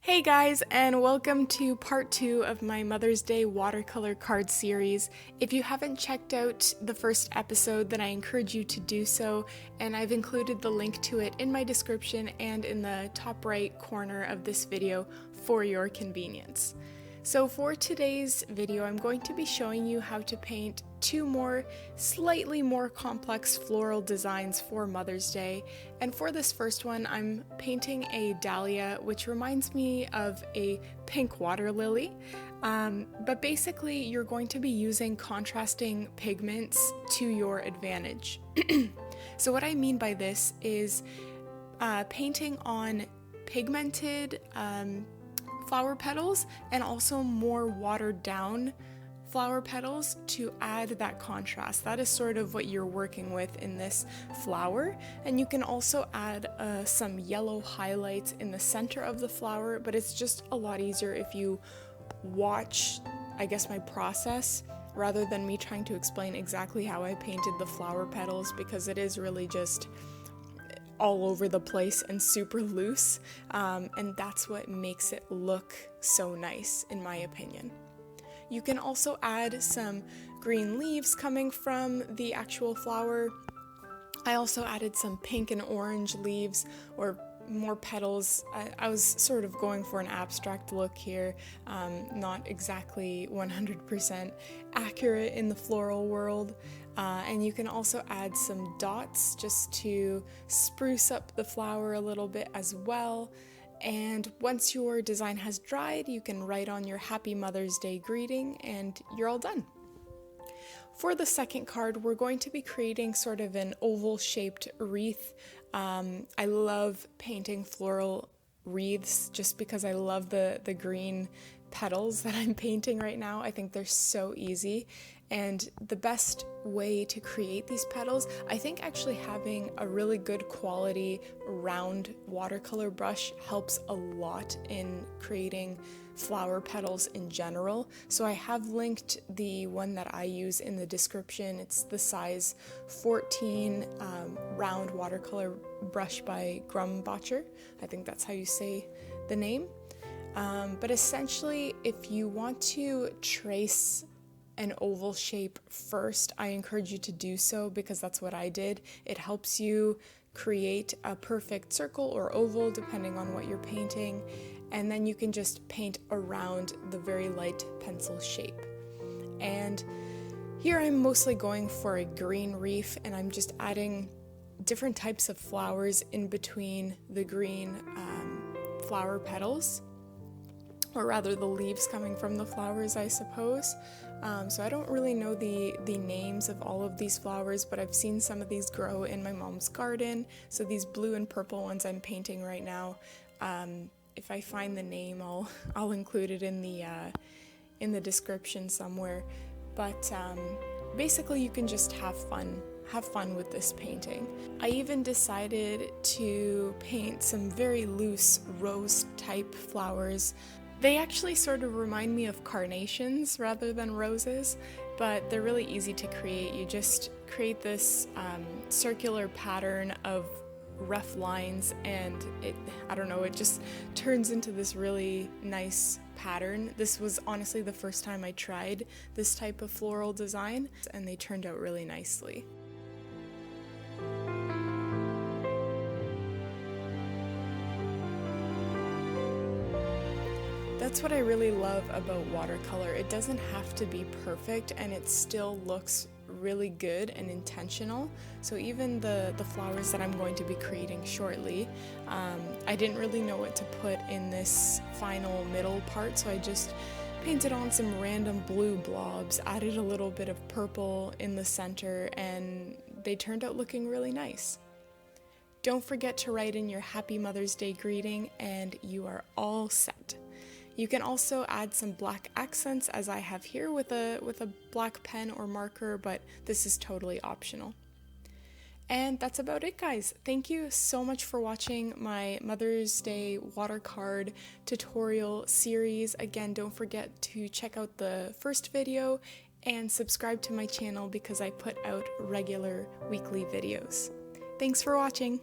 Hey guys, and welcome to part 2 of my Mother's Day watercolor card series. If you haven't checked out the first episode, then I encourage you to do so, and I've included the link to it in my description and in the top right corner of this video for your convenience. So for today's video, I'm going to be showing you how to paint two more, slightly more complex floral designs for Mother's Day. And for this first one, I'm painting a dahlia, which reminds me of a pink water lily. But basically, you're going to be using contrasting pigments to your advantage. So what I mean by this is painting on pigmented flower petals and also more watered down flower petals to add that contrast. That is sort of what you're working with in this flower. And you can also add some yellow highlights in the center of the flower, but it's just a lot easier if you watch, I guess, my process rather than me trying to explain exactly how I painted the flower petals, because it is really just all over the place and super loose, and that's what makes it look so nice in my opinion. You can also add some green leaves coming from the actual flower. I also added some pink and orange leaves or more petals. I was sort of going for an abstract look here, not exactly 100% accurate in the floral world. And you can also add some dots just to spruce up the flower a little bit as well. And once your design has dried, you can write on your Happy Mother's Day greeting and you're all done. For the second card, we're going to be creating sort of an oval-shaped wreath. I love painting floral wreaths just because I love the green petals that I'm painting right now. I think they're so easy, and the best way to create these petals, I think actually having a really good quality round watercolor brush helps a lot in creating flower petals in general. So I have linked the one that I use in the description. It's the size 14 round watercolor brush by Grumbacher. I think that's how you say the name. But essentially, if you want to trace an oval shape first, I encourage you to do so because that's what I did. It helps you create a perfect circle or oval depending on what you're painting, and then you can just paint around the very light pencil shape. And here I'm mostly going for a green wreath, and I'm just adding different types of flowers in between the green flower petals, or rather the leaves coming from the flowers, I suppose. So I don't really know the names of all of these flowers, but I've seen some of these grow in my mom's garden. So these blue and purple ones I'm painting right now, if I find the name, I'll include it in the description somewhere. But basically, you can just have fun with this painting. I even decided to paint some very loose rose type flowers. They actually sort of remind me of carnations rather than roses, but they're really easy to create. You just create this circular pattern of rough lines, and it just turns into this really nice pattern. This was honestly the first time I tried this type of floral design, and they turned out really nicely. That's what I really love about watercolor. It doesn't have to be perfect, and it still looks really good and intentional. So even the flowers that I'm going to be creating shortly, I didn't really know what to put in this final middle part, so I just painted on some random blue blobs, added a little bit of purple in the center, and they turned out looking really nice. Don't forget to write in your Happy Mother's Day greeting, and you are all set. You can also add some black accents, as I have here with a black pen or marker, but this is totally optional. And that's about it, guys. Thank you so much for watching my Mother's Day water card tutorial series. Again, don't forget to check out the first video and subscribe to my channel because I put out regular weekly videos. Thanks for watching!